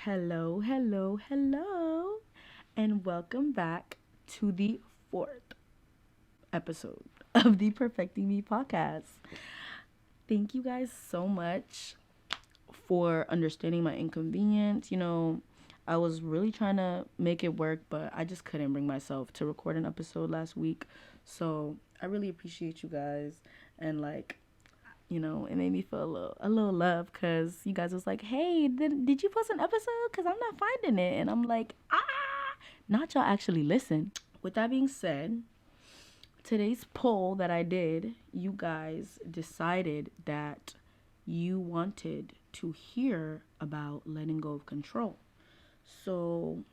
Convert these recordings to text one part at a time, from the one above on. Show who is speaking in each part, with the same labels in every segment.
Speaker 1: Hello, hello, hello, and welcome back to the fourth episode of the Perfecting Me podcast. Thank you guys so much for understanding my inconvenience. I was really trying to make it work, but I just couldn't bring myself to record an episode last week. So I really appreciate you guys, and it made me feel a little love because you guys was like, hey, did you post an episode? Because I'm not finding it. And I'm like, not y'all actually listen. With that being said, today's poll that I did, you guys decided that you wanted to hear about letting go of control. So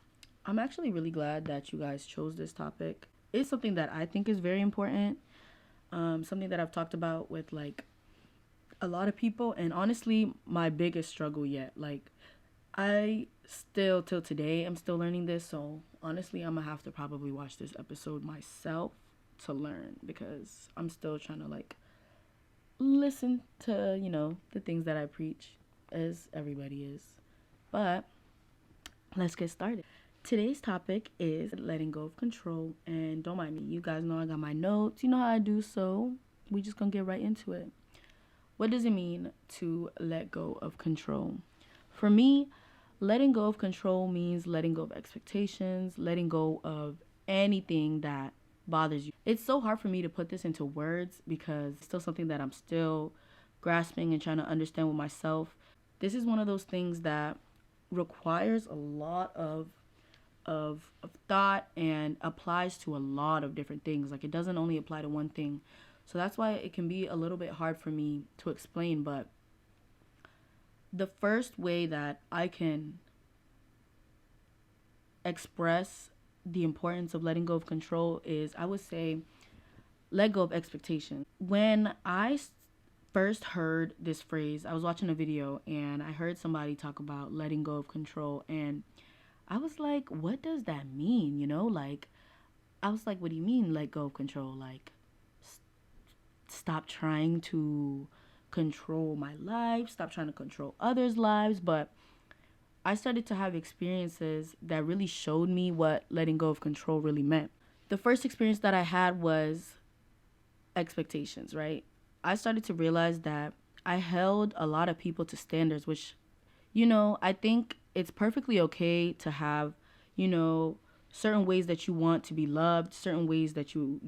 Speaker 1: I'm actually really glad that you guys chose this topic. It's something that I think is very important. Something that I've talked about with a lot of people, and honestly my biggest struggle yet. I still till today I'm still learning this, so honestly I'm gonna have to probably watch this episode myself to learn, because I'm still trying to listen to the things that I preach, as everybody is. But let's get started. Today's topic is letting go of control, and don't mind me, you guys know I got my notes, you know how I do, so we just gonna get right into it. What does it mean to let go of control? For me, letting go of control means letting go of expectations, letting go of anything that bothers you. It's so hard for me to put this into words because it's still something that I'm still grasping and trying to understand with myself. This is one of those things that requires a lot of thought and applies to a lot of different things. Like, it doesn't only apply to one thing. So that's why it can be a little bit hard for me to explain. But the first way that I can express the importance of letting go of control is, I would say, let go of expectations. When I first heard this phrase, I was watching a video and I heard somebody talk about letting go of control, and I was like, what does that mean? I was like, what do you mean let go of control? Stop trying to control my life, stop trying to control others' lives. But I started to have experiences that really showed me what letting go of control really meant. The first experience that I had was expectations, right? I started to realize that I held a lot of people to standards, which, I think it's perfectly okay to have, you know, certain ways that you want to be loved, certain ways that you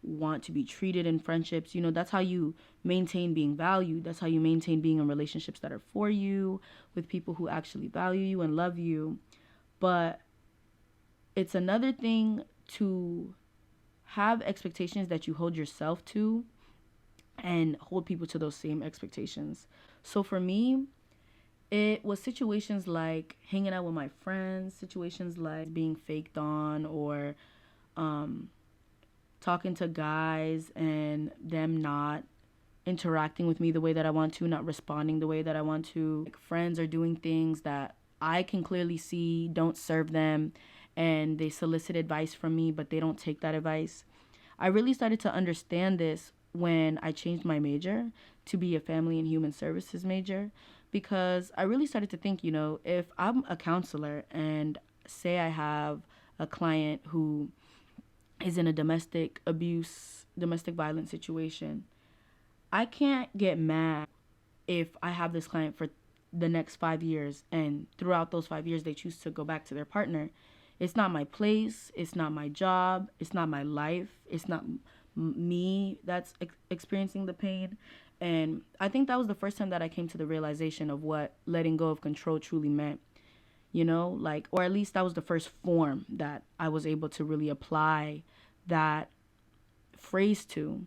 Speaker 1: want to be treated in friendships. That's how you maintain being valued. That's how you maintain being in relationships that are for you, with people who actually value you and love you. But it's another thing to have expectations that you hold yourself to and hold people to those same expectations. So for me, it was situations like hanging out with my friends, situations like being faked on, or um, talking to guys and them not interacting with me the way that I want to, not responding the way that I want to. Like, friends are doing things that I can clearly see don't serve them, and they solicit advice from me, but they don't take that advice. I really started to understand this when I changed my major to be a family and human services major, because I really started to think, if I'm a counselor and say I have a client who is in a domestic abuse, domestic violence situation, I can't get mad if I have this client for the next 5 years, and throughout those 5 years they choose to go back to their partner. It's not my place, it's not my job, it's not my life, it's not me that's experiencing the pain. And I think that was the first time that I came to the realization of what letting go of control truly meant. Or at least that was the first form that I was able to really apply that phrase to.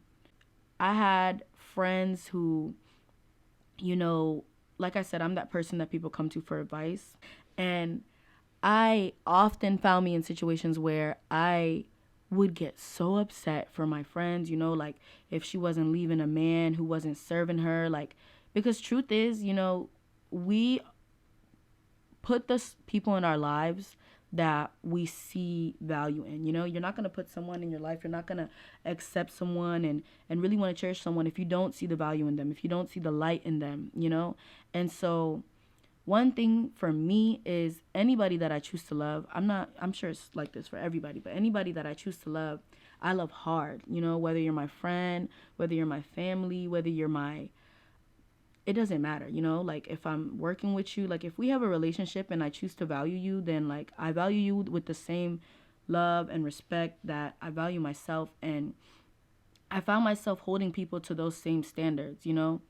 Speaker 1: I had friends who, like I said, I'm that person that people come to for advice. And I often found me in situations where I would get so upset for my friends, like if she wasn't leaving a man who wasn't serving her, because truth is, we put the people in our lives that we see value in. You're not going to put someone in your life, you're not going to accept someone and really want to cherish someone if you don't see the value in them, if you don't see the light in them. And so One thing for me is anybody that I choose to love, I'm sure it's like this for everybody, but anybody that I choose to love, I love hard. You know, whether you're my friend, whether you're my family, whether you're my, it doesn't matter, you know, like if I'm working with you, like if we have a relationship and I choose to value you, then like I value you with the same love and respect that I value myself. And I found myself holding people to those same standards, you know.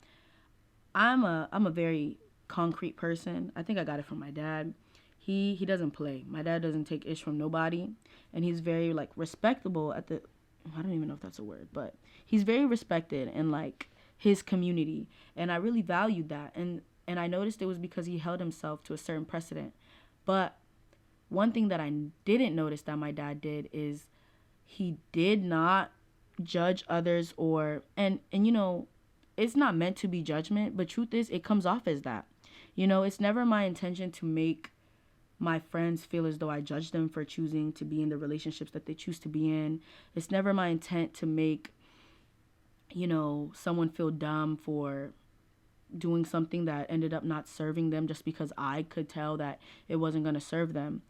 Speaker 1: I'm a very concrete person. I think I got it from my dad. He doesn't play. My dad doesn't take ish from nobody, and he's very like respectable at the, I don't even know if that's a word, but he's very respected in like his community, and I really valued that. And I noticed it was because he held himself to a certain precedent. But one thing that I didn't notice that my dad did is he did not judge others, or and you know, it's not meant to be judgment, but truth is it comes off as that. You know, it's never my intention to make my friends feel as though I judge them for choosing to be in the relationships that they choose to be in. It's never my intent to make, you know, someone feel dumb for doing something that ended up not serving them just because I could tell that it wasn't going to serve them.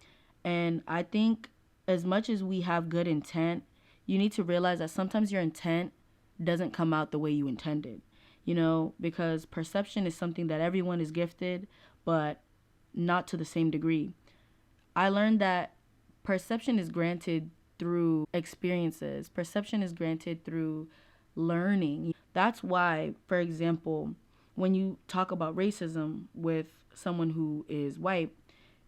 Speaker 1: And I think as much as we have good intent, you need to realize that sometimes your intent doesn't come out the way you intended, you know, because perception is something that everyone is gifted, but not to the same degree. I learned that perception is granted through experiences, perception is granted through learning. That's why, for example, when you talk about racism with someone who is white,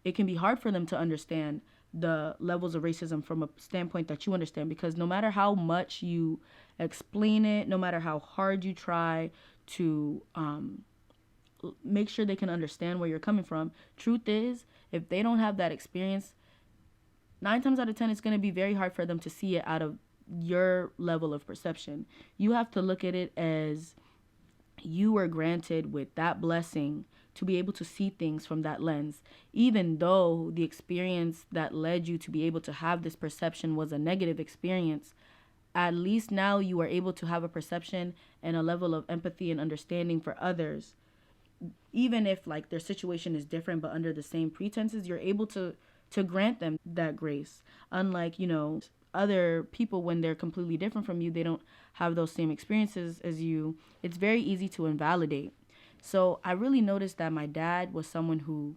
Speaker 1: it can be hard for them to understand the levels of racism from a standpoint that you understand, because no matter how much you explain it, no matter how hard you try to make sure they can understand where you're coming from, truth is, if they don't have that experience, 9 times out of 10, it's going to be very hard for them to see it out of your level of perception. You have to look at it as you were granted with that blessing to be able to see things from that lens, even though the experience that led you to be able to have this perception was a negative experience. At least now you are able to have a perception and a level of empathy and understanding for others, even if like their situation is different but under the same pretenses. You're able to grant them that grace, unlike, you know, other people. When they're completely different from you, they don't have those same experiences as you, it's very easy to invalidate. So I really noticed that my dad was someone who,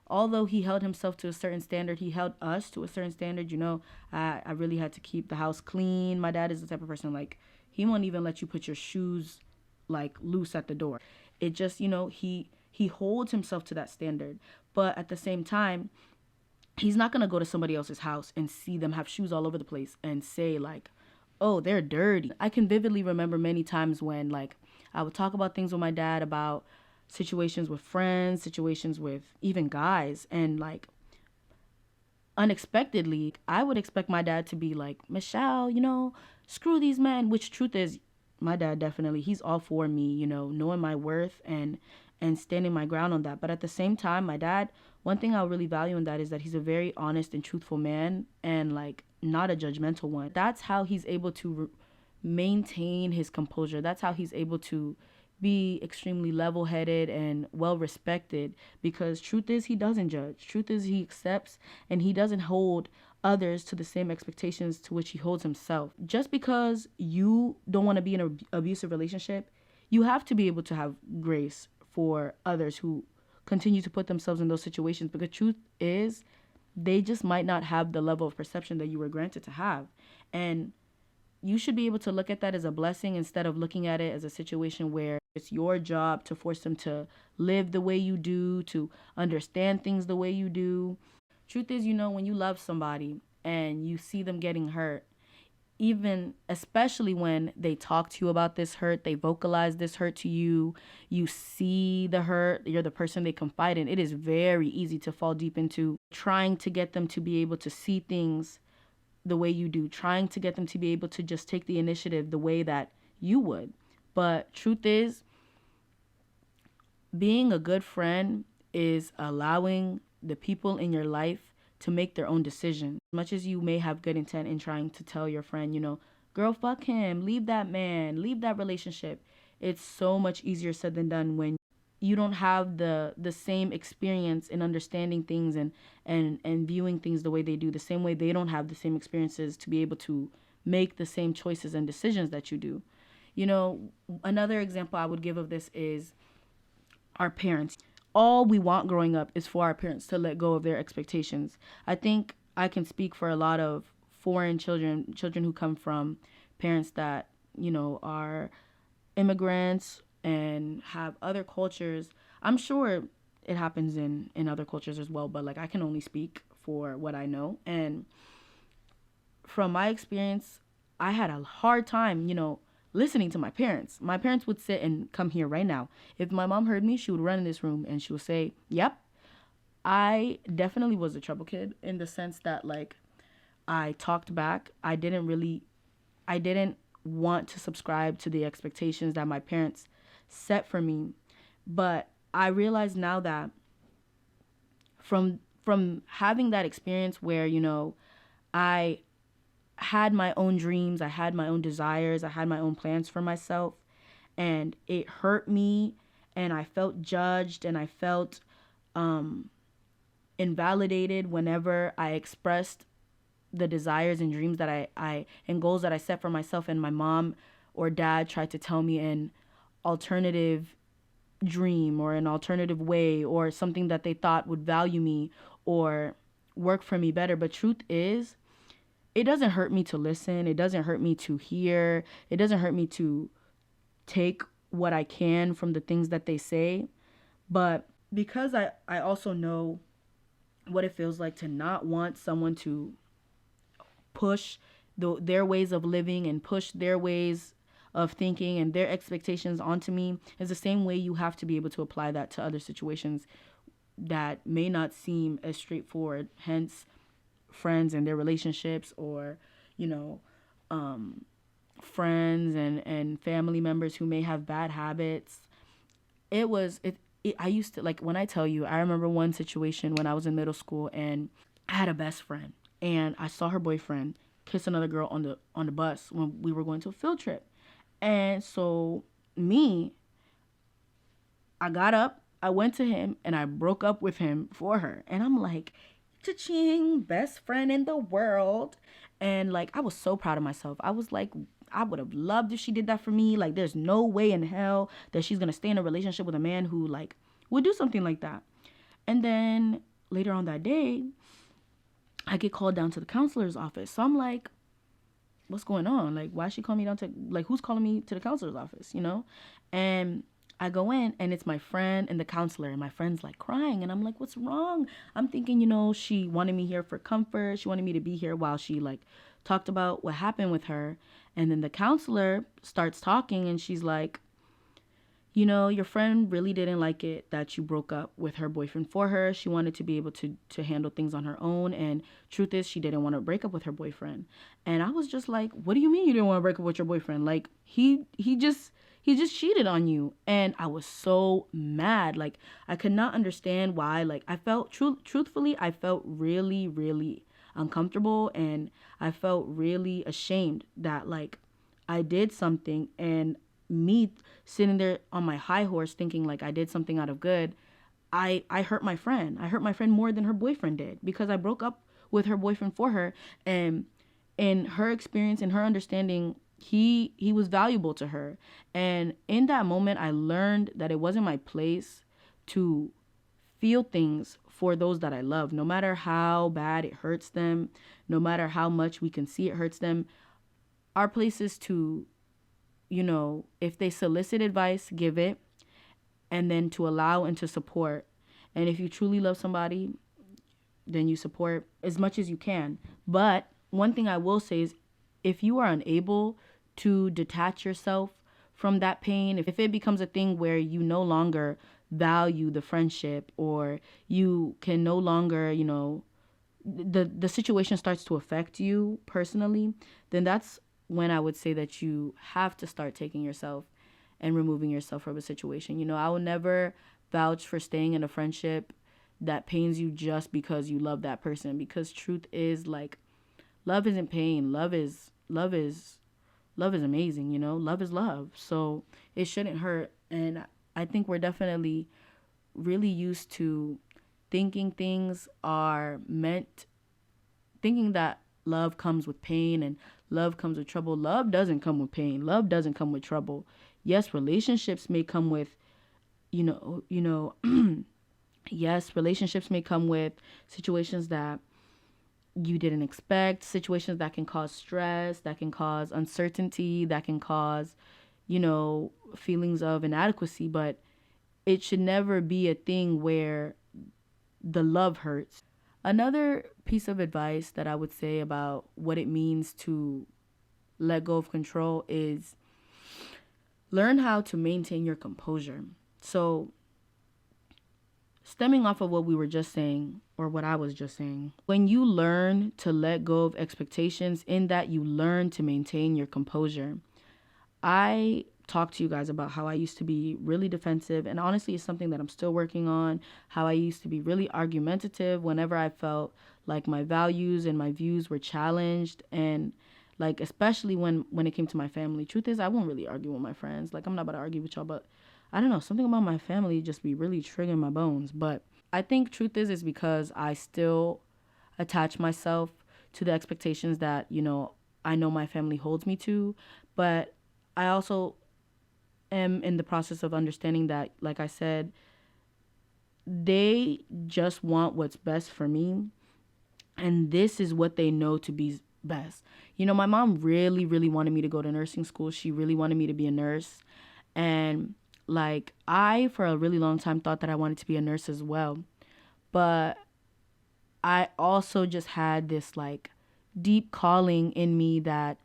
Speaker 1: although he held himself to a certain standard, he held us to a certain standard. You know, I really had to keep the house clean. My dad is the type of person, like, he won't even let you put your shoes like loose at the door. It just, you know, he holds himself to that standard. But at the same time, he's not going to go to somebody else's house and see them have shoes all over the place and say like, oh, they're dirty. I can vividly remember many times when like I would talk about things with my dad, about situations with friends, situations with even guys, and like unexpectedly I would expect my dad to be like, Michelle, you know, screw these men, which truth is my dad definitely, he's all for me, you know, knowing my worth and standing my ground on that. But at the same time, my dad, one thing I'll really value in that is that he's a very honest and truthful man, and like not a judgmental one. That's how he's able to maintain his composure. That's how he's able to be extremely level-headed and well respected, because truth is he doesn't judge. Truth is he accepts, and he doesn't hold others to the same expectations to which he holds himself. Just because you don't want to be in an abusive relationship, you have to be able to have grace for others who continue to put themselves in those situations, because truth is they just might not have the level of perception that you were granted to have. And you should be able to look at that as a blessing instead of looking at it as a situation where it's your job to force them to live the way you do, to understand things the way you do. Truth is, you know, when you love somebody and you see them getting hurt, even especially when they talk to you about this hurt, they vocalize this hurt to you, you see the hurt, you're the person they confide in, it is very easy to fall deep into trying to get them to be able to see things the way you do, trying to get them to be able to just take the initiative the way that you would. But truth is, being a good friend is allowing the people in your life to make their own decisions. As much as you may have good intent in trying to tell your friend, you know, girl, fuck him, leave that man, leave that relationship, it's so much easier said than done when you don't have the same experience in understanding things and viewing things the way they do, the same way they don't have the same experiences to be able to make the same choices and decisions that you do. You know, another example I would give of this is our parents. All we want growing up is for our parents to let go of their expectations. I think I can speak for a lot of foreign children, children who come from parents that, are immigrants and have other cultures. I'm sure it happens in other cultures as well, but like I can only speak for what I know. And from my experience, I had a hard time, listening to my parents. My parents would sit and come here right now. If my mom heard me, she would run in this room and she would say, "Yep, I definitely was a trouble kid in the sense that like I talked back. I didn't want to subscribe to the expectations that my parents set for me. But I realize now that from having that experience where, I had my own dreams, I had my own desires, I had my own plans for myself, and it hurt me, and I felt judged, and I felt invalidated whenever I expressed the desires and dreams that I and goals that I set for myself, and my mom or dad tried to tell me an alternative dream or an alternative way or something that they thought would value me or work for me better. But truth is, it doesn't hurt me to listen. It doesn't hurt me to hear. It doesn't hurt me to take what I can from the things that they say. But because I also know what it feels like to not want someone to push their ways of living and push their ways of thinking and their expectations onto me, is the same way you have to be able to apply that to other situations that may not seem as straightforward. Hence, friends and their relationships, or you know friends and family members who may have bad habits. I used to, like, when I tell you, I remember one situation when I was in middle school and I had a best friend and I saw her boyfriend kiss another girl on the bus when we were going to a field trip. And so me, I got up, I went to him, and I broke up with him for her. And I'm like, cha-ching, best friend in the world. And like, I was so proud of myself. I was like, I would have loved if she did that for me. Like, there's no way in hell that she's gonna stay in a relationship with a man who like would do something like that. And then later on that day, I get called down to the counselor's office. So I'm like, what's going on? Like, why is she calling me down to, like, who's calling me to the counselor's office, And I go in and it's my friend and the counselor, and my friend's like crying, and I'm like, what's wrong? I'm thinking, she wanted me here for comfort. She wanted me to be here while she like talked about what happened with her. And then the counselor starts talking and she's like, your friend really didn't like it that you broke up with her boyfriend for her. She wanted to be able to handle things on her own. And truth is, she didn't want to break up with her boyfriend. And I was just like, what do you mean you didn't want to break up with your boyfriend? Like, he just cheated on you. And I was so mad. Like, I could not understand why. Like, I felt, truthfully, I felt really, really uncomfortable. And I felt really ashamed that, like, I did something, and me sitting there on my high horse thinking like I did something out of good, I hurt my friend. I hurt my friend more than her boyfriend did, because I broke up with her boyfriend for her. And in her experience and her understanding, he was valuable to her. And in that moment, I learned that it wasn't my place to feel things for those that I love, no matter how bad it hurts them, no matter how much we can see it hurts them. Our place is to, if they solicit advice, give it, and then to allow and to support. And if you truly love somebody, then you support as much as you can. But one thing I will say is, if you are unable to detach yourself from that pain, if it becomes a thing where you no longer value the friendship, or you can no longer, the situation starts to affect you personally, then that's when I would say that you have to start taking yourself and removing yourself from a situation. I will never vouch for staying in a friendship that pains you just because you love that person. Because truth is, like, love isn't pain. Love is amazing, Love is love. So it shouldn't hurt. And I think we're definitely really used to thinking things are meant, thinking that love comes with pain and love comes with trouble. Love doesn't come with pain. Love doesn't come with trouble. Yes, relationships may come with, yes, relationships may come with situations that you didn't expect, situations that can cause stress, that can cause uncertainty, that can cause, feelings of inadequacy, but it should never be a thing where the love hurts. Another piece of advice that I would say about what it means to let go of control is learn how to maintain your composure. So, stemming off of what we were just saying, or what I was just saying, when you learn to let go of expectations, in that you learn to maintain your composure. I talked to you guys about how I used to be really defensive, and honestly, it's something that I'm still working on. How I used to be really argumentative whenever I felt like my values and my views were challenged, and like especially when it came to my family. Truth is, I won't really argue with my friends. Like, I'm not about to argue with y'all, but I don't know, something about my family just be really triggering my bones. But I think truth is because I still attach myself to the expectations that, I know my family holds me to. But I also am in the process of understanding that, like I said, they just want what's best for me. And this is what they know to be best. My mom really, really wanted me to go to nursing school. She really wanted me to be a nurse. And like, I, for a really long time, thought that I wanted to be a nurse as well. But I also just had this like deep calling in me that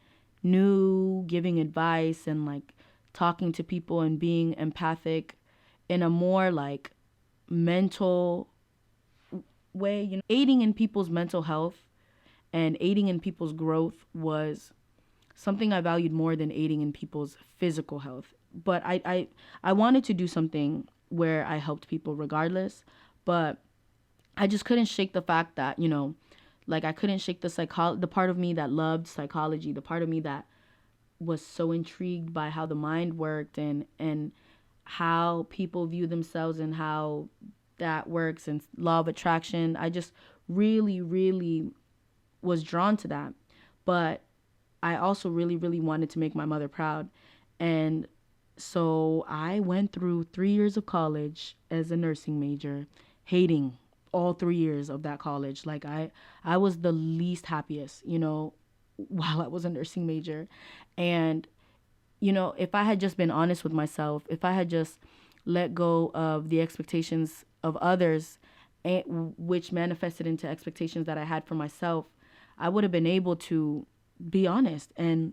Speaker 1: knew giving advice and like talking to people and being empathic in a more like mental way, aiding in people's mental health and aiding in people's growth was something I valued more than aiding in people's physical health. But I wanted to do something where I helped people regardless, but I just couldn't shake the fact that, like I couldn't shake the part of me that loved psychology, the part of me that was so intrigued by how the mind worked and how people view themselves and how that works and law of attraction. I just really, really was drawn to that. But I also really, really wanted to make my mother proud. And so I went through 3 years of college as a nursing major, hating all 3 years of that college. Like I was the least happiest, while I was a nursing major. And, if I had just been honest with myself, if I had just let go of the expectations of others, which manifested into expectations that I had for myself, I would have been able to be honest and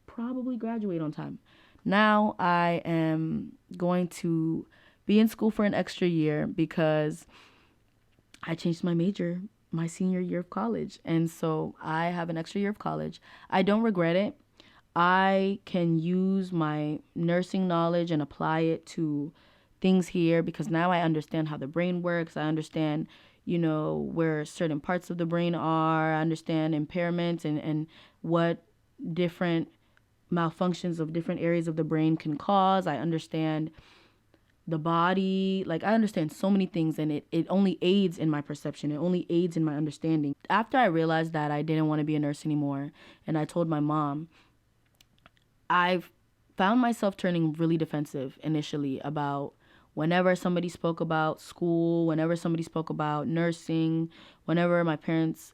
Speaker 1: probably graduate on time. Now I am going to be in school for an extra year because I changed my major my senior year of college. And so I have an extra year of college. I don't regret it. I can use my nursing knowledge and apply it to things here because now I understand how the brain works. I understand, where certain parts of the brain are. I understand impairments and what different malfunctions of different areas of the brain can cause. I understand the body. Like, I understand so many things, and it only aids in my perception. It only aids in my understanding. After I realized that I didn't want to be a nurse anymore, and I told my mom, I found myself turning really defensive initially about whenever somebody spoke about school, whenever somebody spoke about nursing, whenever my parents,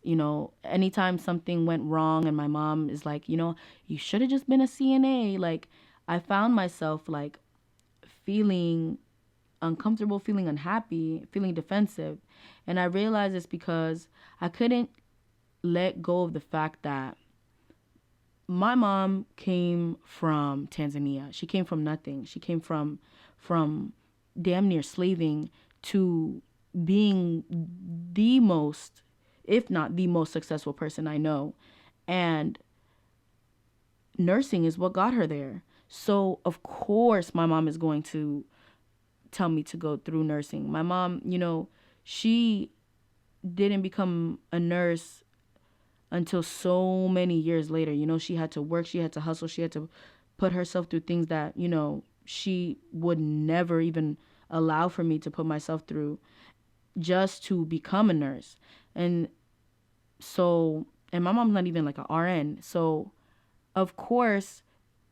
Speaker 1: anytime something went wrong and my mom is like, you should have just been a CNA. Like, I found myself like feeling uncomfortable, feeling unhappy, feeling defensive. And I realized it's because I couldn't let go of the fact that my mom came from Tanzania. She came from nothing. She came from damn near slaving to being the most, if not the most successful person I know. And nursing is what got her there. So, of course, my mom is going to tell me to go through nursing. My mom, she didn't become a nurse until so many years later. She had to work, she had to hustle, she had to put herself through things that, she would never even allow for me to put myself through just to become a nurse. And so, and my mom's not even like a RN. So, of course,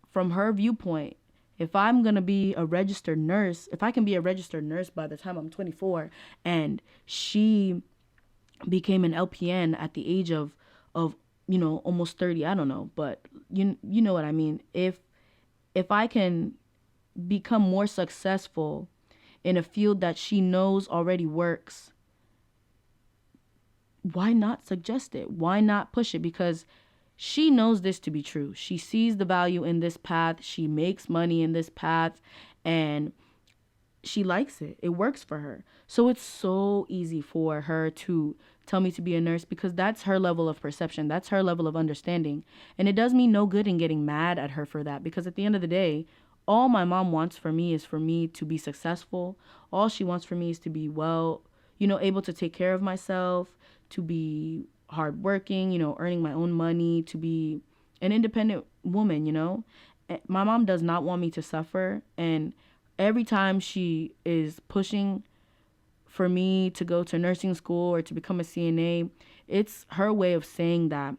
Speaker 1: from her viewpoint, if I'm going to be a registered nurse, if I can be a registered nurse by the time I'm 24, and she became an LPN at the age of almost 30, I don't know, but you know what I mean. If I can become more successful in a field that she knows already works, why not suggest it? Why not push it? Because she knows this to be true. She sees the value in this path. She makes money in this path, and she likes it. It works for her. So it's so easy for her to tell me to be a nurse because that's her level of perception. That's her level of understanding. And it does me no good in getting mad at her for that, because at the end of the day, all my mom wants for me is for me to be successful. All she wants for me is to be well, able to take care of myself, to be hardworking, earning my own money, to be an independent woman. My mom does not want me to suffer. And every time she is pushing for me to go to nursing school or to become a CNA, it's her way of saying that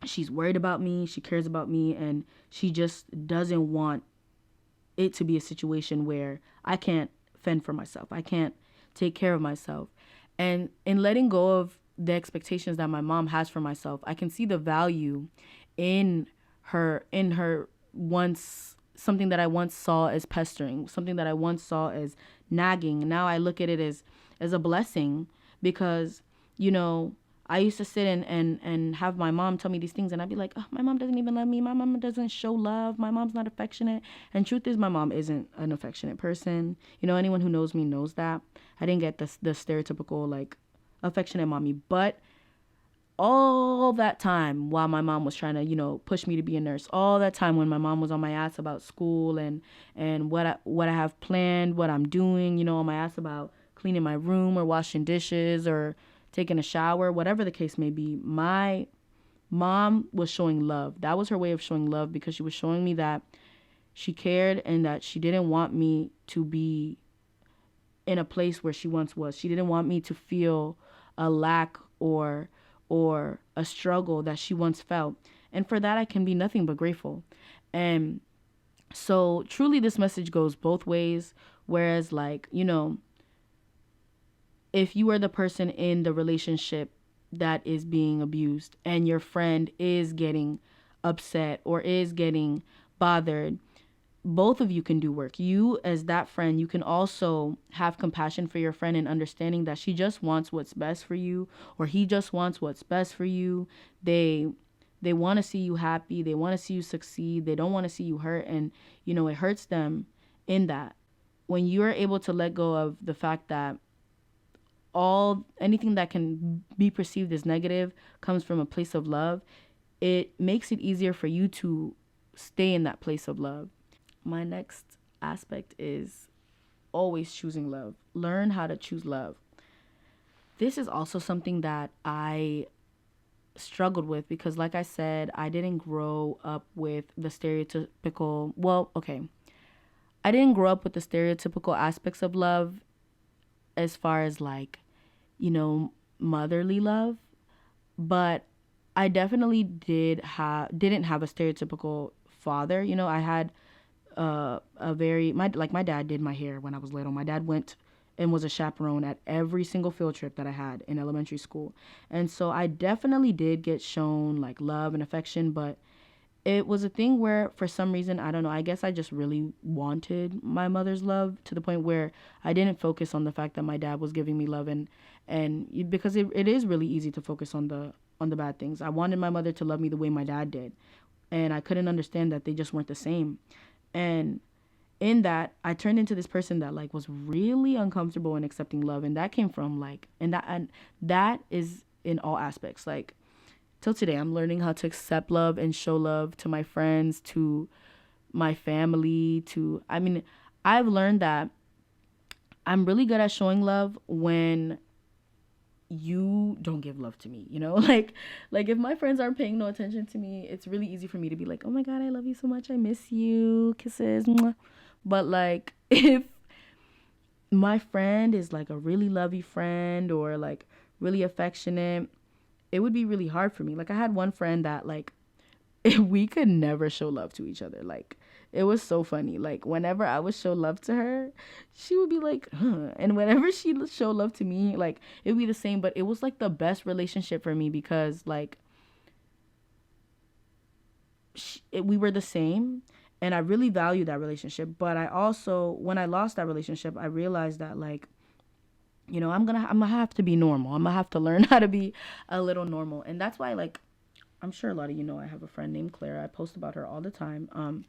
Speaker 1: she's worried about me, she cares about me, and she just doesn't want it to be a situation where I can't fend for myself. I can't take care of myself. And in letting go of the expectations that my mom has for myself, I can see the value in her once something that I once saw as pestering, something that I once saw as nagging. Now I look at it as a blessing, because, I used to sit and have my mom tell me these things, and I'd be like, oh, my mom doesn't even love me. My mom doesn't show love. My mom's not affectionate. And truth is, my mom isn't an affectionate person. Anyone who knows me knows that. I didn't get the stereotypical, like, affectionate mommy. But all that time while my mom was trying to, push me to be a nurse, all that time when my mom was on my ass about school and what I have planned, what I'm doing, on my ass about cleaning my room or washing dishes or taking a shower, whatever the case may be, my mom was showing love. That was her way of showing love, because she was showing me that she cared and that she didn't want me to be in a place where she once was. She didn't want me to feel a lack or a struggle that she once felt. And for that, I can be nothing but grateful. And so truly this message goes both ways. Whereas, like, if you are the person in the relationship that is being abused and your friend is getting upset or is getting bothered, both of you can do work. You, as that friend, you can also have compassion for your friend and understanding that she just wants what's best for you, or he just wants what's best for you. They want to see you happy. They want to see you succeed. They don't want to see you hurt. And, it hurts them in that. When you're able to let go of the fact that anything that can be perceived as negative comes from a place of love, it makes it easier for you to stay in that place of love. My next aspect is always choosing love. Learn how to choose love. This is also something that I struggled with because, like I said, I didn't grow up with the stereotypical, I didn't grow up with the stereotypical aspects of love as far as, like, motherly love, but I definitely didn't have a stereotypical father. I had my dad did my hair when I was little. My dad went and was a chaperone at every single field trip that I had in elementary school. And so I definitely did get shown, like, love and affection, but it was a thing where, for some reason, I don't know, I guess I just really wanted my mother's love, to the point where I didn't focus on the fact that my dad was giving me love, and because it is really easy to focus on the bad things. I wanted my mother to love me the way my dad did, and I couldn't understand that they just weren't the same. And in that, I turned into this person that, like, was really uncomfortable in accepting love, and that came from, like, and that is in all aspects. Like, till today, I'm learning how to accept love and show love to my friends, to my family, I've learned that I'm really good at showing love when you don't give love to me, like if my friends aren't paying no attention to me, it's really easy for me to be like, oh my God, I love you so much. I miss you. Kisses. Mwah. But like if my friend is like a really lovey friend or like really affectionate, it would be really hard for me. Like I had one friend that like we could never show love to each other. Like it was so funny. Like whenever I would show love to her, she would be like, huh. And whenever she would show love to me, like it would be the same. But it was like the best relationship for me because like we were the same. And I really valued that relationship. But I also, when I lost that relationship, I realized that like, I'm gonna have to be normal. I'm gonna have to learn how to be a little normal. And that's why like I'm sure a lot of you know I have a friend named Clara. I post about her all the time.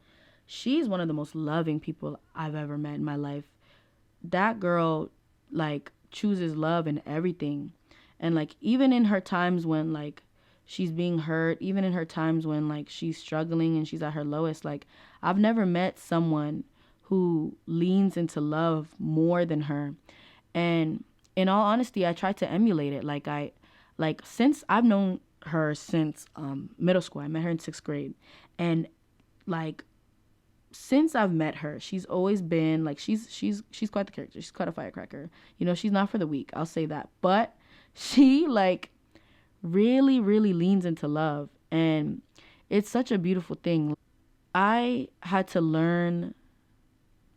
Speaker 1: She's one of the most loving people I've ever met in my life. That girl like chooses love in everything. And like even in her times when like she's being hurt, even in her times when like she's struggling and she's at her lowest, like I've never met someone who leans into love more than her. And in all honesty, I try to emulate it. Like since I've known her since middle school. I met her in 6th grade, and like since I've met her, she's always been like she's quite the character. She's quite a firecracker. She's not for the weak. I'll say that. But she like really really leans into love, and it's such a beautiful thing. I had to learn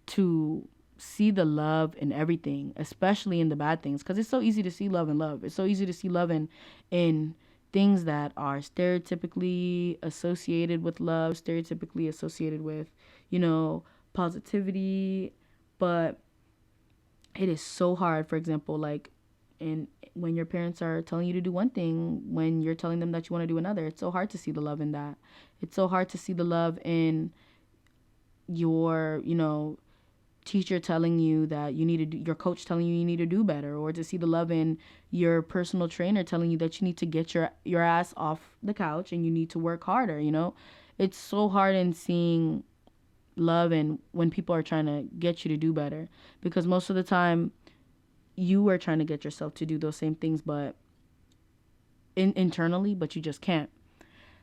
Speaker 1: to see the love in everything, especially in the bad things, because it's so easy to see love in love. It's so easy to see love in things that are stereotypically associated with love, stereotypically associated with, you know, positivity. But it is so hard, for example, like in when your parents are telling you to do one thing, when you're telling them that you want to do another, it's so hard to see the love in that. It's so hard to see the love in your, teacher telling you that you need to do, your coach telling you need to do better, or to see the love in your personal trainer telling you that you need to get your ass off the couch and you need to work harder. It's so hard in seeing love and when people are trying to get you to do better, because most of the time you are trying to get yourself to do those same things, but internally, but you just can't.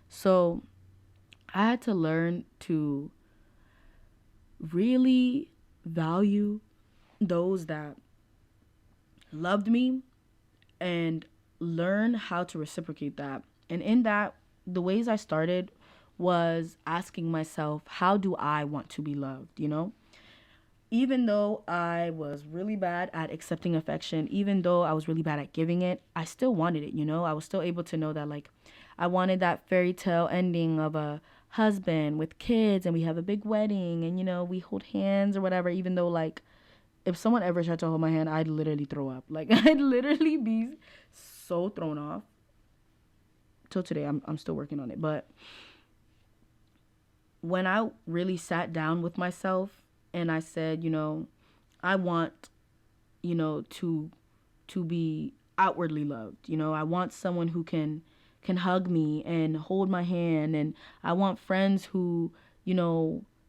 Speaker 1: So I had to learn to really value those that loved me and learn how to reciprocate that. And in that, the ways I started was asking myself, how do I want to be loved? Even though I was really bad at accepting affection, even though I was really bad at giving it, I still wanted it. I was still able to know that, like, I wanted that fairy tale ending of a husband with kids and we have a big wedding and, we hold hands or whatever, even though, like, if someone ever tried to hold my hand, I'd literally throw up. Like, I'd literally be so thrown off. Till today, I'm still working on it. But when I really sat down with myself and I said, I want, to be outwardly loved. I want someone who can hug me and hold my hand, and I want friends who,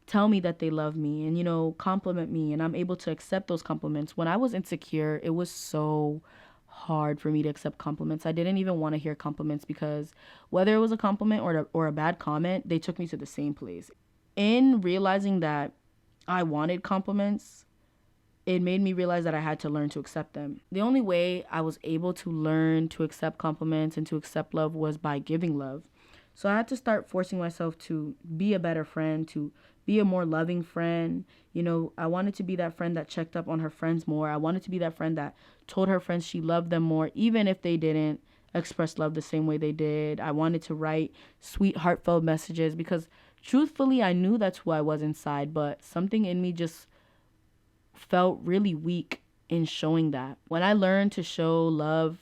Speaker 1: tell me that they love me and, compliment me, and I'm able to accept those compliments. When I was insecure, it was so hard for me to accept compliments. I didn't even want to hear compliments because whether it was a compliment or a bad comment, they took me to the same place. In realizing that I wanted compliments, it made me realize that I had to learn to accept them. The only way I was able to learn to accept compliments and to accept love was by giving love. So I had to start forcing myself to be a better friend, to be a more loving friend. I wanted to be that friend that checked up on her friends more. I wanted to be that friend that told her friends she loved them more, even if they didn't express love the same way they did. I wanted to write sweet, heartfelt messages because truthfully, I knew that's who I was inside, but something in me just felt really weak in showing that. When I learned to show love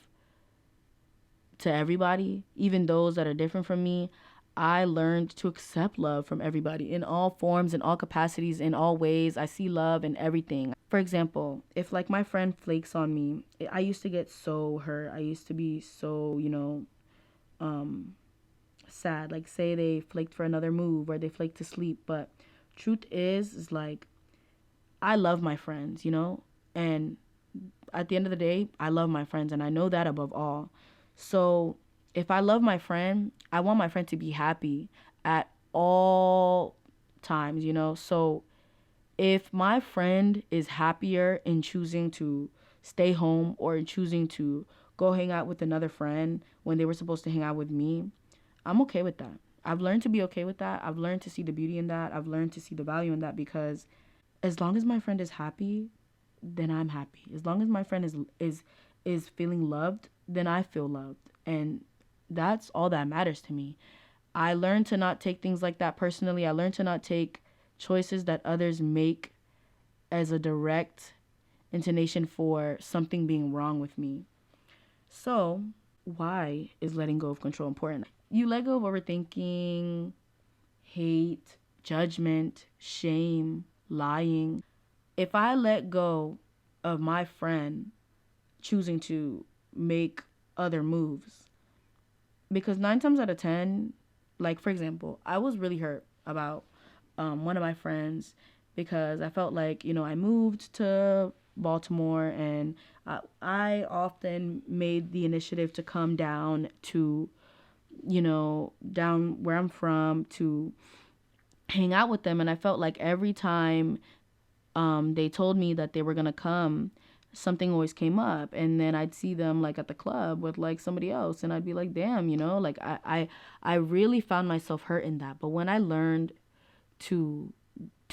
Speaker 1: to everybody, even those that are different from me, I learned to accept love from everybody in all forms, in all capacities, in all ways. I see love in everything. For example, if like my friend flakes on me, I used to get so hurt. I used to be so, sad. Like say they flaked for another move or they flaked to sleep. But truth is like I love my friends, and at the end of the day, I love my friends and I know that above all. So if I love my friend, I want my friend to be happy at all times. So If my friend is happier in choosing to stay home or in choosing to go hang out with another friend when they were supposed to hang out with me, I'm okay with that. I've learned to be okay with that. I've learned to see the beauty in that. I've learned to see the value in that, because as long as my friend is happy, then I'm happy. As long as my friend is feeling loved, then I feel loved. And that's all that matters to me. I learned to not take things like that personally. I learned to not take choices that others make as a direct intonation for something being wrong with me. So, why is letting go of control important? You let go of overthinking, hate, judgment, shame, lying. If I let go of my friend choosing to make other moves, because 9 times out of 10, like for example, I was really hurt about one of my friends, because I felt like, I moved to Baltimore, and I often made the initiative to come down to, down where I'm from, to hang out with them. And I felt like every time they told me that they were going to come, something always came up, and then I'd see them like at the club with like somebody else, and I'd be like, damn, like I really found myself hurt in that. But when I learned to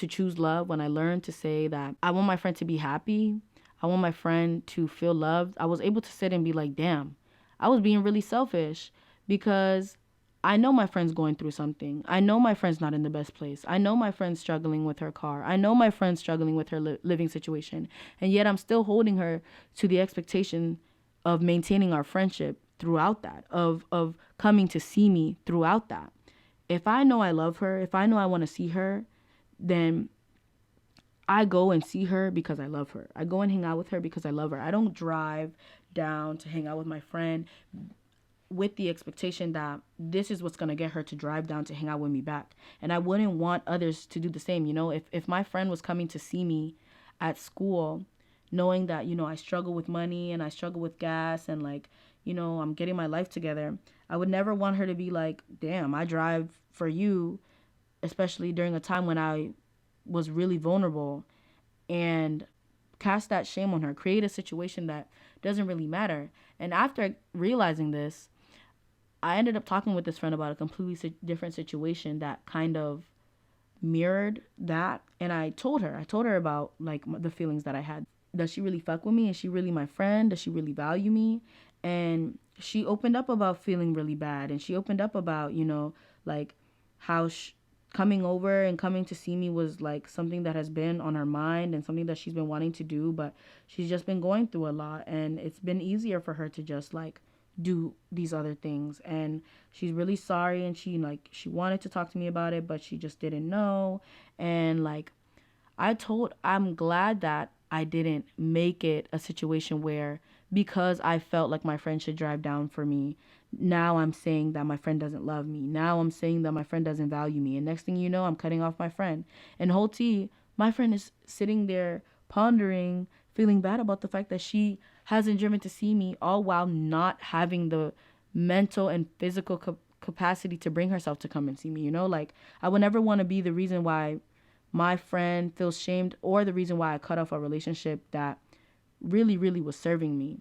Speaker 1: choose love, when I learned to say that I want my friend to be happy, I want my friend to feel loved, I was able to sit and be like, damn, I was being really selfish, because I know my friend's going through something. I know my friend's not in the best place. I know my friend's struggling with her car. I know my friend's struggling with her living situation. And yet I'm still holding her to the expectation of maintaining our friendship throughout that, of coming to see me throughout that. If I know I love her, if I know I want to see her, then I go and see her because I love her. I go and hang out with her because I love her. I don't drive down to hang out with my friend with the expectation that this is what's going to get her to drive down to hang out with me back. And I wouldn't want others to do the same. If my friend was coming to see me at school, knowing that, I struggle with money and I struggle with gas, and like, I'm getting my life together, I would never want her to be like, damn, I drive for you, especially during a time when I was really vulnerable, and cast that shame on her, create a situation that doesn't really matter. And after realizing this, I ended up talking with this friend about a completely different situation that kind of mirrored that. And I told her about like the feelings that I had. Does she really fuck with me? Is she really my friend? Does she really value me? And she opened up about feeling really bad. And she opened up about, like how coming over and coming to see me was like something that has been on her mind and something that she's been wanting to do, but she's just been going through a lot, and it's been easier for her to just like do these other things. And she's really sorry, and she wanted to talk to me about it, but she just didn't know. And like I'm glad that I didn't make it a situation where, because I felt like my friend should drive down for me, now I'm saying that my friend doesn't love me. Now I'm saying that my friend doesn't value me. And next thing you know, I'm cutting off my friend. And whole tea, my friend is sitting there pondering, feeling bad about the fact that she hasn't driven to see me, all while not having the mental and physical capacity to bring herself to come and see me. Like, I would never want to be the reason why my friend feels shamed, or the reason why I cut off a relationship that really, really was serving me.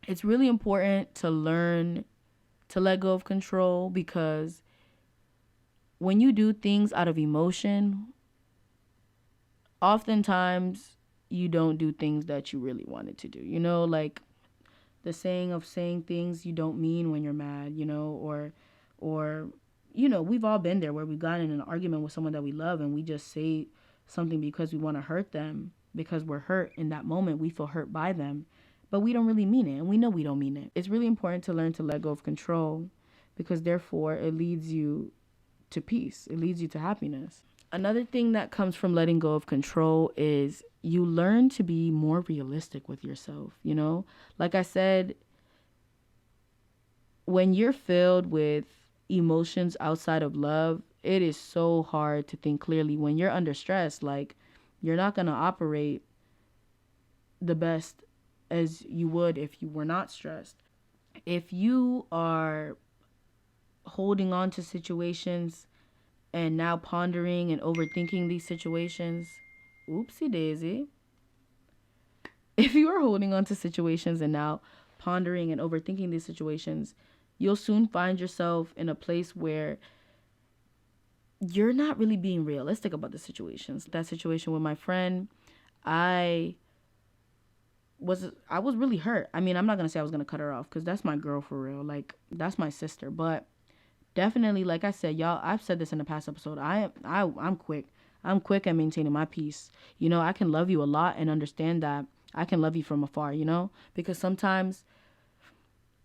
Speaker 1: It's really important to learn to let go of control, because when you do things out of emotion, oftentimes you don't do things that you really wanted to do. Like the saying of saying things you don't mean when you're mad, or we've all been there where we've gotten in an argument with someone that we love, and we just say something because we want to hurt them, because we're hurt in that moment. We feel hurt by them, but we don't really mean it, and we know we don't mean it. It's really important to learn to let go of control, because therefore it leads you to peace. It leads you to happiness. Another thing that comes from letting go of control is you learn to be more realistic with yourself, Like I said, when you're filled with emotions outside of love, it is so hard to think clearly. When you're under stress, like, you're not going to operate the best as you would if you were not stressed. If you are holding on to situations and now pondering and overthinking these situations, Oopsie daisy. If you are holding on to situations and now pondering and overthinking these situations, you'll soon find yourself in a place where you're not really being realistic about the situations. That situation with my friend, I I was really hurt. I mean, I'm not gonna say I was gonna cut her off because that's my girl for real. Like that's my sister. But definitely, like I said, y'all, I've said this in the past episode. I'm quick. I'm quick at maintaining my peace. You know, I can love you a lot and understand that I can love you from afar. You know, because sometimes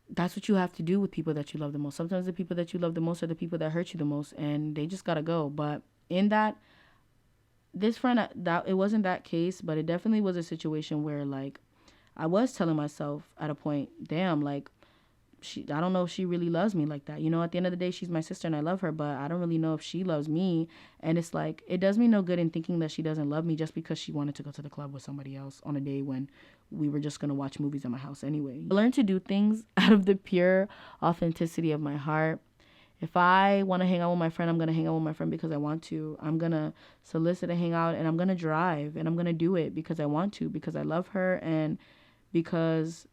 Speaker 1: that's what you have to do with people that you love the most. Sometimes the people that you love the most are the people that hurt you the most, and they just gotta go. But in that, this friend, that it wasn't that case, but it definitely was a situation where like I was telling myself at a point, damn, like I don't know if she really loves me like that. You know, at the end of the day, she's my sister and I love her, but I don't really know if she loves me. And it's like, it does me no good in thinking that she doesn't love me just because she wanted to go to the club with somebody else on a day when we were just going to watch movies at my house anyway. I learned to do things out of the pure authenticity of my heart. If I want to hang out with my friend, I'm going to hang out with my friend because I want to. I'm going to solicit a hangout and I'm going to drive and I'm going to do it because I want to, because I love her and because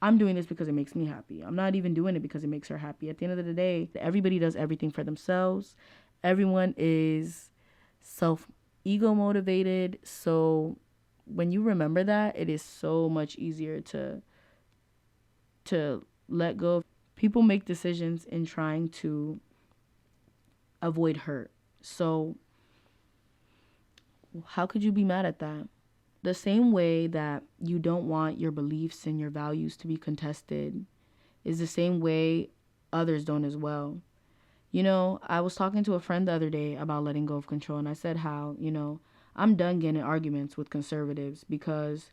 Speaker 1: I'm doing this because it makes me happy. I'm not even doing it because it makes her happy. At the end of the day, everybody does everything for themselves. Everyone is ego motivated. So when you remember that, it is so much easier to let go. People make decisions in trying to avoid hurt. So how could you be mad at that? The same way that you don't want your beliefs and your values to be contested is the same way others don't as well. You know, I was talking to a friend the other day about letting go of control, and I said how, you know, I'm done getting in arguments with conservatives because,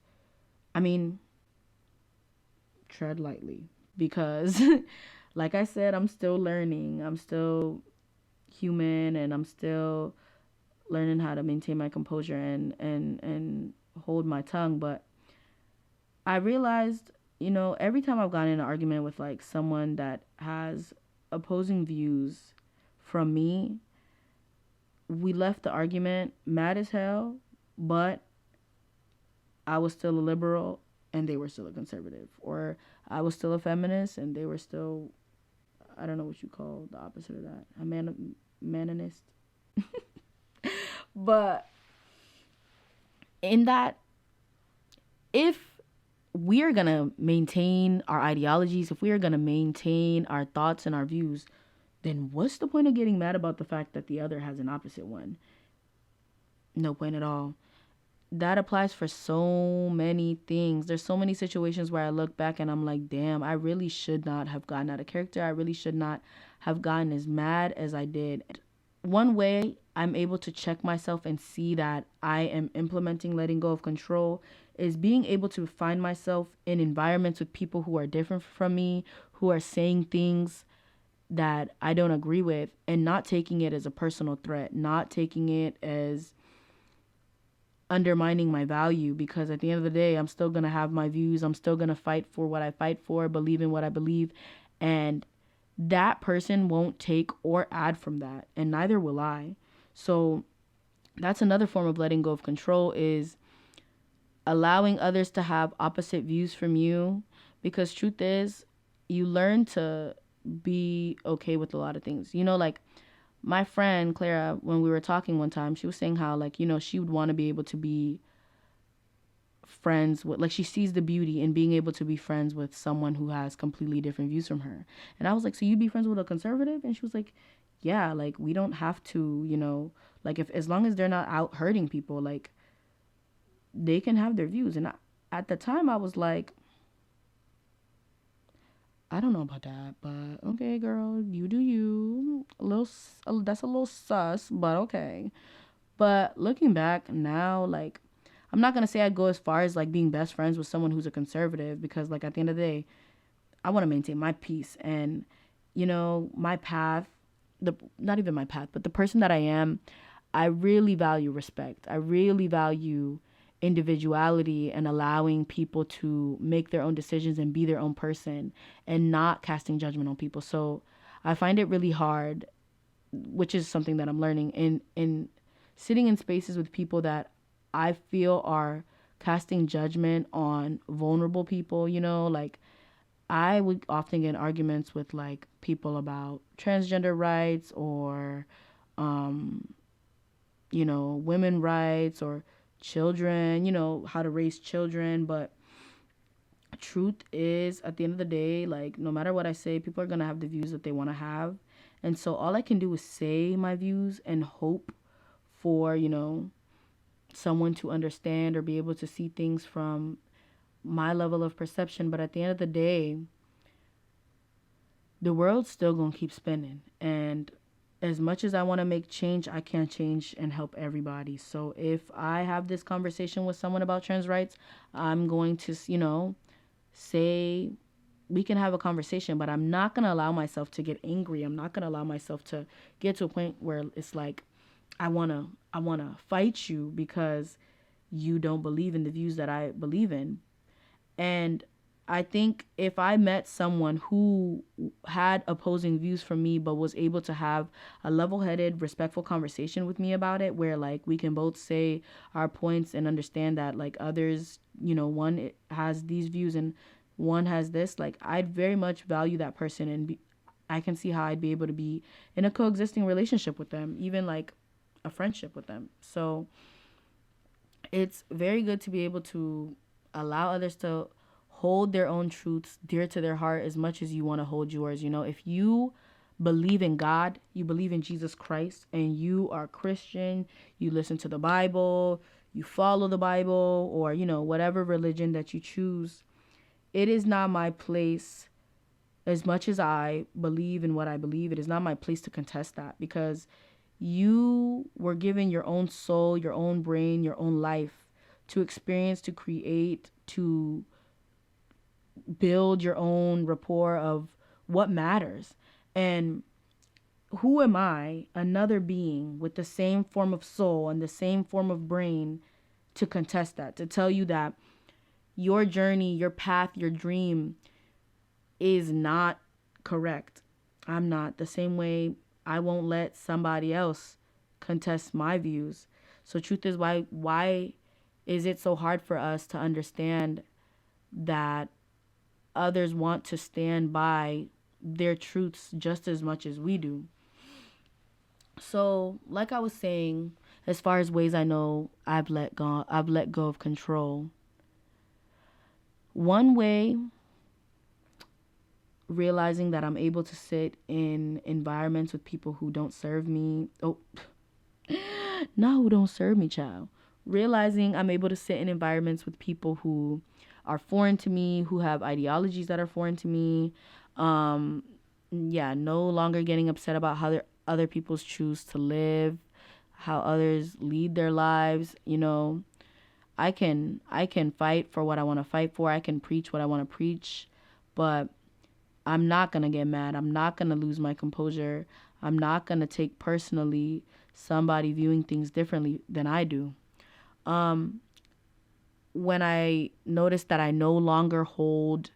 Speaker 1: I mean, tread lightly. Because, like I said, I'm still learning. I'm still human, and I'm still learning how to maintain my composure and hold my tongue. But I realized, you know, every time I've gotten in an argument with like someone that has opposing views from me, we left the argument mad as hell, but I was still a liberal and they were still a conservative. Or I was still a feminist and they were still, I don't know what you call the opposite of that, a manonist. But in that, if we are going to maintain our ideologies, if we are going to maintain our thoughts and our views, then what's the point of getting mad about the fact that the other has an opposite one? No point at all. That applies for so many things. There's so many situations where I look back and I'm like, damn, I really should not have gotten out of character. I really should not have gotten as mad as I did. One way I'm able to check myself and see that I am implementing letting go of control is being able to find myself in environments with people who are different from me, who are saying things that I don't agree with, and not taking it as a personal threat, not taking it as undermining my value, because at the end of the day, I'm still going to have my views. I'm still going to fight for what I fight for, believe in what I believe. And that person won't take or add from that, and neither will I. So that's another form of letting go of control, is allowing others to have opposite views from you, because truth is, you learn to be okay with a lot of things. You know, like my friend Clara, when we were talking one time, she was saying how, like, you know, she would want to be able to be friends with, like, she sees the beauty in being able to be friends with someone who has completely different views from her. And I was like, so you'd be friends with a conservative? And she was like, yeah, like, we don't have to, you know, like, if as long as they're not out hurting people, like, they can have their views. And at the time, I was like, I don't know about that, but okay, girl, you do you. That's a little sus, but okay. But looking back now, like, I'm not gonna say I'd go as far as like being best friends with someone who's a conservative, because like at the end of the day, I want to maintain my peace and, you know, my path. The Not even my path, but the person that I am. I really value respect. I really value individuality and allowing people to make their own decisions and be their own person and not casting judgment on people. So I find it really hard, which is something that I'm learning in sitting in spaces with people that I feel are casting judgment on vulnerable people, like I would often get in arguments with like people about transgender rights or women rights or children, how to raise children, but truth is at the end of the day, like no matter what I say, people are going to have the views that they want to have. And so all I can do is say my views and hope for, someone to understand or be able to see things from my level of perception. But at the end of the day, the world's still going to keep spinning. And as much as I want to make change, I can't change and help everybody. So if I have this conversation with someone about trans rights, I'm going to, say we can have a conversation, but I'm not going to allow myself to get angry. I'm not going to allow myself to get to a point where it's like I want to fight you because you don't believe in the views that I believe in. And I think if I met someone who had opposing views from me but was able to have a level-headed, respectful conversation with me about it, where like we can both say our points and understand that like others, one has these views and one has this, like I'd very much value that person and I can see how I'd be able to be in a coexisting relationship with them, even like a friendship with them. So it's very good to be able to allow others to hold their own truths dear to their heart as much as you want to hold yours. If you believe in God, you believe in Jesus Christ, and you are Christian, you listen to the Bible, you follow the Bible, or, whatever religion that you choose, it is not my place. As much as I believe in what I believe, it is not my place to contest that, because you were given your own soul, your own brain, your own life to experience, to create, to build your own rapport of what matters. And who am I, another being with the same form of soul and the same form of brain, to contest that, to tell you that your journey, your path, your dream is not correct. I'm not. The same way I won't let somebody else contest my views. So truth is, why is it so hard for us to understand that others want to stand by their truths just as much as we do? So, like I was saying, as far as ways I know I've let go of control. One way, realizing that I'm able to sit in environments with people who don't serve me. Oh, not who don't serve me, child. Realizing I'm able to sit in environments with people who are foreign to me, who have ideologies that are foreign to me. No longer getting upset about how other people's choose to live, how others lead their lives. I can fight for what I want to fight for. I can preach what I want to preach, but I'm not going to get mad. I'm not going to lose my composure. I'm not going to take personally somebody viewing things differently than I do. When I notice that I no longer hold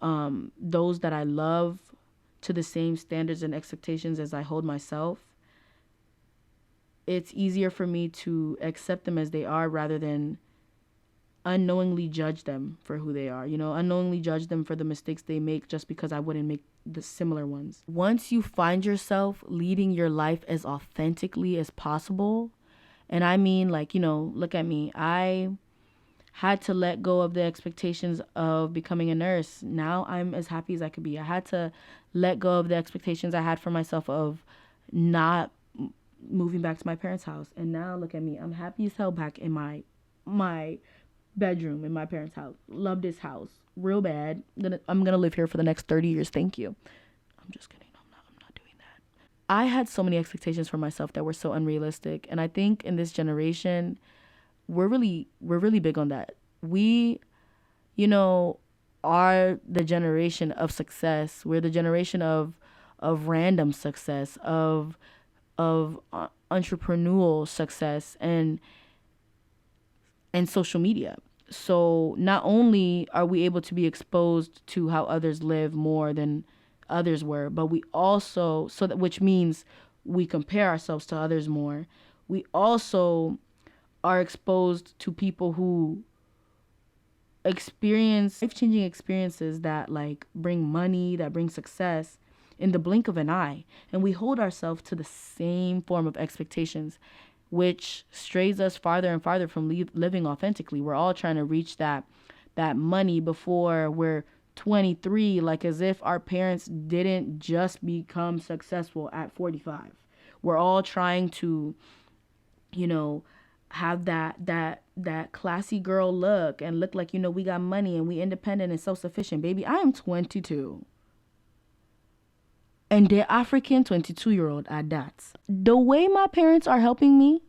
Speaker 1: those that I love to the same standards and expectations as I hold myself, it's easier for me to accept them as they are rather than unknowingly judge them for who they are, unknowingly judge them for the mistakes they make just because I wouldn't make the similar ones. Once you find yourself leading your life as authentically as possible, and I mean, like, look at me. I had to let go of the expectations of becoming a nurse. Now I'm as happy as I could be. I had to let go of the expectations I had for myself of not moving back to my parents' house. And now look at me. I'm happy as hell back in my bedroom in my parents' house. Love this house real bad. I'm gonna live here for the next 30 years. Thank you. I'm just kidding. I'm not doing that. I had so many expectations for myself that were so unrealistic, and I think in this generation, we're really big on that. We, are the generation of success. We're the generation of random success, of entrepreneurial success, and social media. So not only are we able to be exposed to how others live more than others were, but we also, which means we compare ourselves to others more. We also are exposed to people who experience life-changing experiences that like bring money, that bring success in the blink of an eye, and we hold ourselves to the same form of expectations, which strays us farther and farther from living authentically. We're all trying to reach that money before we're 23, like as if our parents didn't just become successful at 45. We're all trying to, you know, have that classy girl look and look like, we got money and we independent and self-sufficient. Baby, I am 22, and they're African 22-year-old at that. The way my parents are helping me,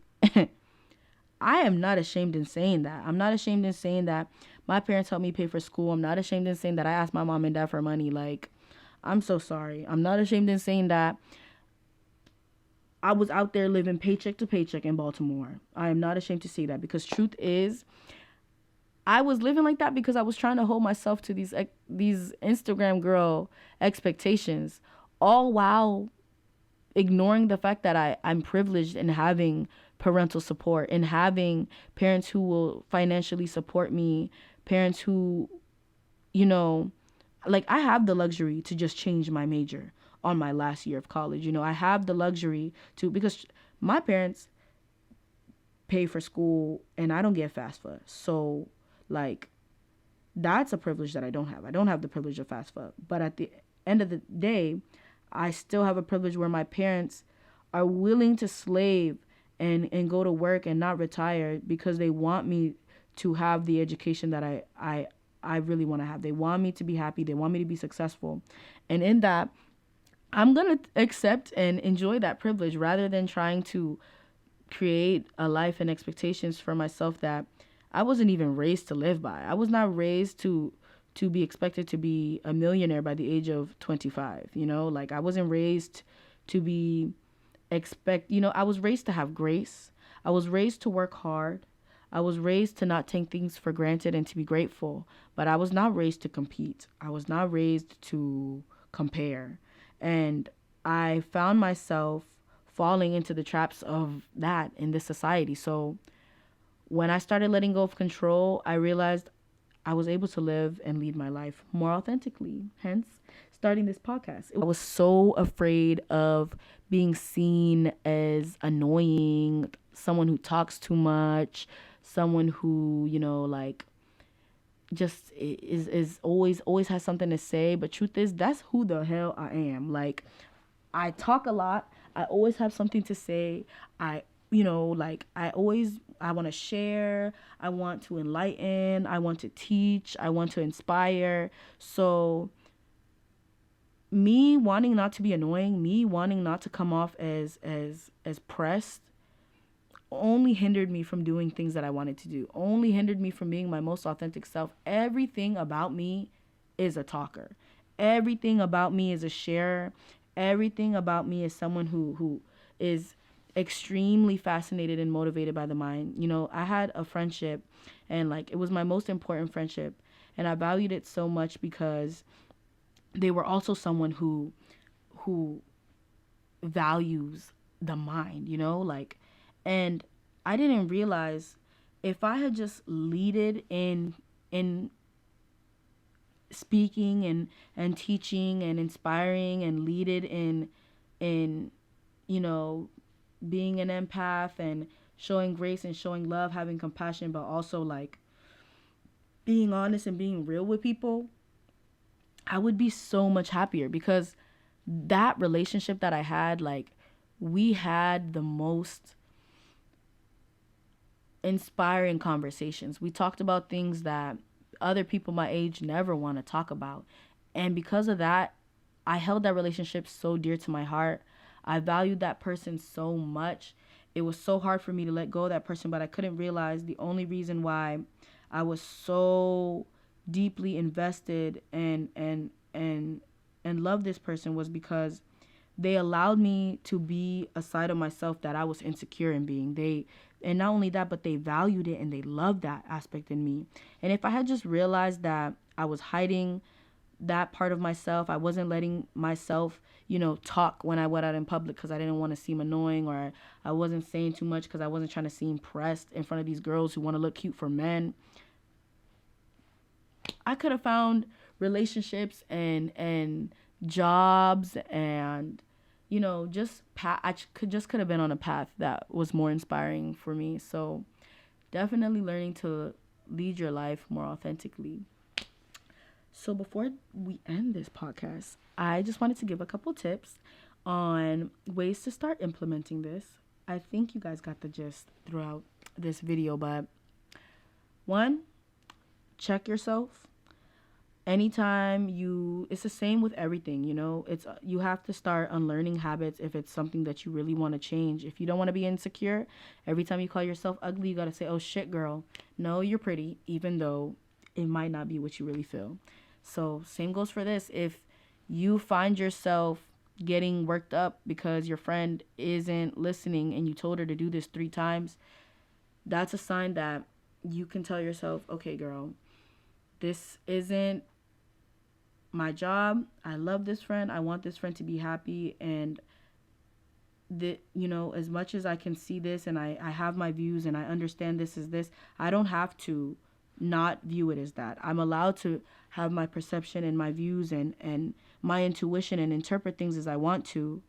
Speaker 1: I am not ashamed in saying that. I'm not ashamed in saying that my parents helped me pay for school. I'm not ashamed in saying that I asked my mom and dad for money. Like, I'm so sorry. I'm not ashamed in saying that I was out there living paycheck to paycheck in Baltimore. I am not ashamed to say that, because truth is, I was living like that because I was trying to hold myself to these Instagram girl expectations, all while ignoring the fact that I'm privileged in having parental support and having parents who will financially support me, parents who, you know, like I have the luxury to just change my major on my last year of college. I have the luxury to, because my parents pay for school and I don't get FAFSA. So like that's a privilege that I don't have. I don't have the privilege of FAFSA. But at the end of the day, I still have a privilege where my parents are willing to slave and go to work and not retire because they want me to have the education that I really want to have. They want me to be happy. They want me to be successful. And in that, I'm going to accept and enjoy that privilege rather than trying to create a life and expectations for myself that I wasn't even raised to live by. I was not raised to be expected to be a millionaire by the age of 25, like I wasn't raised to be I was raised to have grace. I was raised to work hard. I was raised to not take things for granted and to be grateful, but I was not raised to compete. I was not raised to compare. And I found myself falling into the traps of that in this society. So when I started letting go of control, I realized I was able to live and lead my life more authentically. Hence, starting this podcast. I was so afraid of being seen as annoying, someone who talks too much, someone who, like just is always has something to say. But truth is, that's who the hell I am. Like, I talk a lot. I always have something to say. Like I want to share. I want to enlighten. I want to teach. I want to inspire. So me wanting not to be annoying, me wanting not to come off as pressed, only hindered me from doing things that I wanted to do, only hindered me from being my most authentic self. Everything about me is a talker. Everything about me is a sharer. Everything about me is someone who is extremely fascinated and motivated by the mind. I had a friendship, and like it was my most important friendship, and I valued it so much because they were also someone who values the mind, like, and I didn't realize if I had just leaded in speaking and teaching and inspiring and leaded in being an empath and showing grace and showing love, having compassion, but also like being honest and being real with people, I would be so much happier, because that relationship that I had, like, we had the most inspiring conversations. We talked about things that other people my age never want to talk about. And because of that, I held that relationship so dear to my heart. I valued that person so much. It was so hard for me to let go of that person, but I couldn't realize the only reason why I was so deeply invested and love this person was because they allowed me to be a side of myself that I was insecure in being. And not only that, but they valued it and they loved that aspect in me. And if I had just realized that I was hiding that part of myself. I wasn't letting myself, talk when I went out in public because I didn't want to seem annoying, or I wasn't saying too much because I wasn't trying to seem pressed in front of these girls who want to look cute for men. I could have found relationships and jobs and I could have been on a path that was more inspiring for me. So definitely learning to lead your life more authentically. So before we end this podcast, I just wanted to give a couple tips on ways to start implementing this. I think you guys got the gist throughout this video, but one, check yourself. Anytime it's the same with everything, it's you have to start unlearning habits if it's something that you really want to change. If you don't want to be insecure, every time you call yourself ugly, you got to say, oh shit, girl, no, you're pretty, even though it might not be what you really feel. So same goes for this. If you find yourself getting worked up because your friend isn't listening and you told her to do this 3 times, that's a sign that you can tell yourself, okay, girl, this isn't my job. I love this friend. I want this friend to be happy. And as much as I can see this and I have my views and I understand this is this, I don't have to not view it as that. I'm allowed to have my perception and my views and my intuition and interpret things as I want to.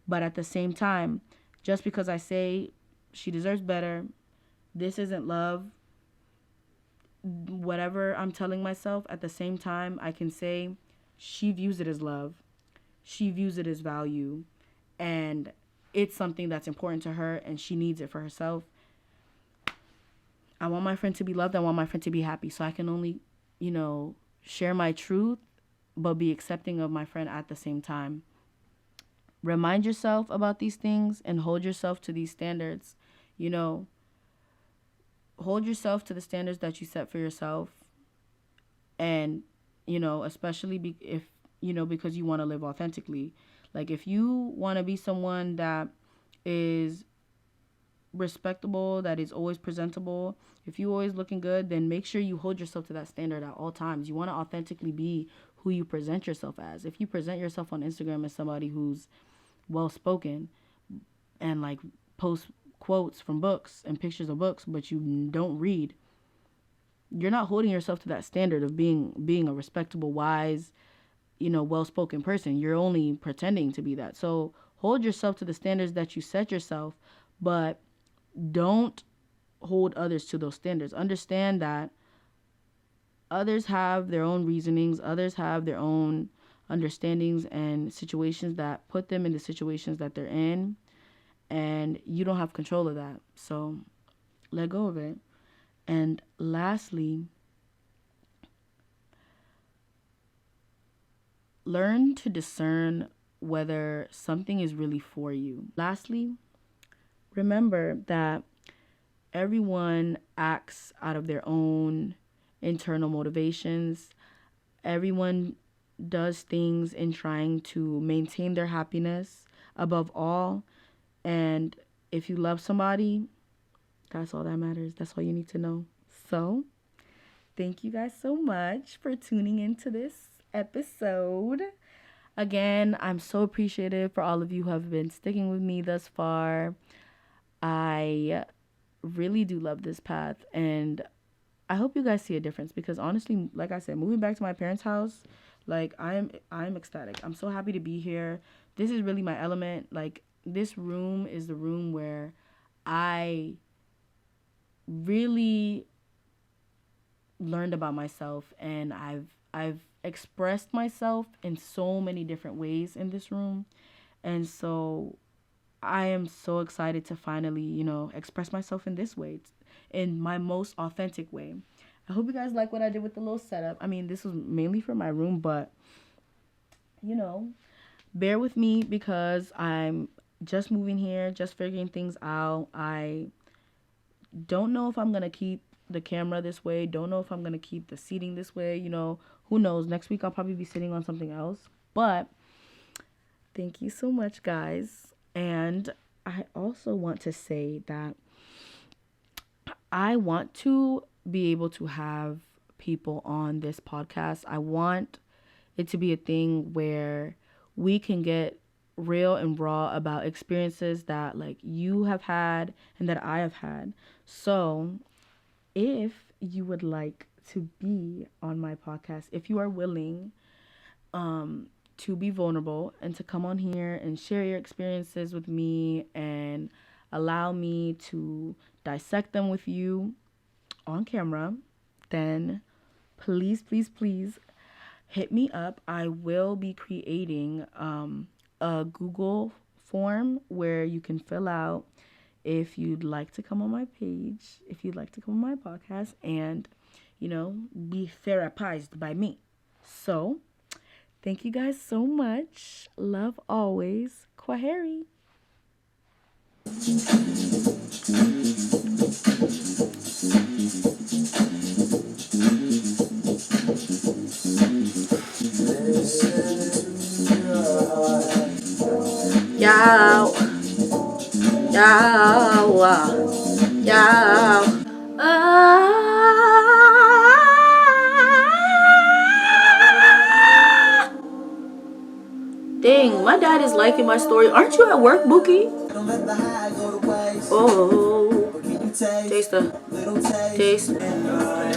Speaker 1: But at the same time, just because I say she deserves better, this isn't love, whatever I'm telling myself, at the same time, I can say she views it as love. She views it as value. And it's something that's important to her and she needs it for herself. I want my friend to be loved. I want my friend to be happy. So I can only, share my truth, but be accepting of my friend at the same time. Remind yourself about these things and hold yourself to these standards. Hold yourself to the standards that you set for yourself. And, especially if, because you want to live authentically. Like if you want to be someone that is respectable, that is always presentable, if you always looking good, then make sure you hold yourself to that standard at all times. You want to authentically be who you present yourself as. If you present yourself on Instagram as somebody who's well spoken and like post quotes from books and pictures of books, but you don't read, you're not holding yourself to that standard of being a respectable, wise, well spoken person. You're only pretending to be that. So hold yourself to the standards that you set yourself, but don't hold others to those standards. Understand that others have their own reasonings, others have their own understandings and situations that put them in the situations that they're in, and you don't have control of that. So let go of it. And lastly, learn to discern whether something is really for you. Lastly, remember that everyone acts out of their own internal motivations. Everyone does things in trying to maintain their happiness above all. And if you love somebody, that's all that matters. That's all you need to know. So, thank you guys so much for tuning into this episode. Again, I'm so appreciative for all of you who have been sticking with me thus far. I really do love this path, and I hope you guys see a difference, because honestly, like I said, moving back to my parents' house, like I'm ecstatic. I'm so happy to be here. This is really my element. Like, this room is the room where I really learned about myself, and I've expressed myself in so many different ways in this room. And so I am so excited to finally, express myself in this way, in my most authentic way. I hope you guys like what I did with the little setup. I mean, this was mainly for my room, but, bear with me because I'm just moving here, just figuring things out. I don't know if I'm going to keep the camera this way. Don't know if I'm going to keep the seating this way. Who knows? Next week I'll probably be sitting on something else. But thank you so much, guys. And I also want to say that I want to be able to have people on this podcast. I want it to be a thing where we can get real and raw about experiences that like you have had and that I have had. So, if you would like to be on my podcast, if you are willing to be vulnerable and to come on here and share your experiences with me and allow me to dissect them with you on camera, then please, please, please hit me up. I will be creating a Google form where you can fill out if you'd like to come on my page, if you'd like to come on my podcast and, be therapized by me. So, thank you guys so much. Love always. Kwaheri. Yow. Yow. Yow. Dang, my dad is liking my story. Aren't you at work, Bookie? Oh, taste the taste.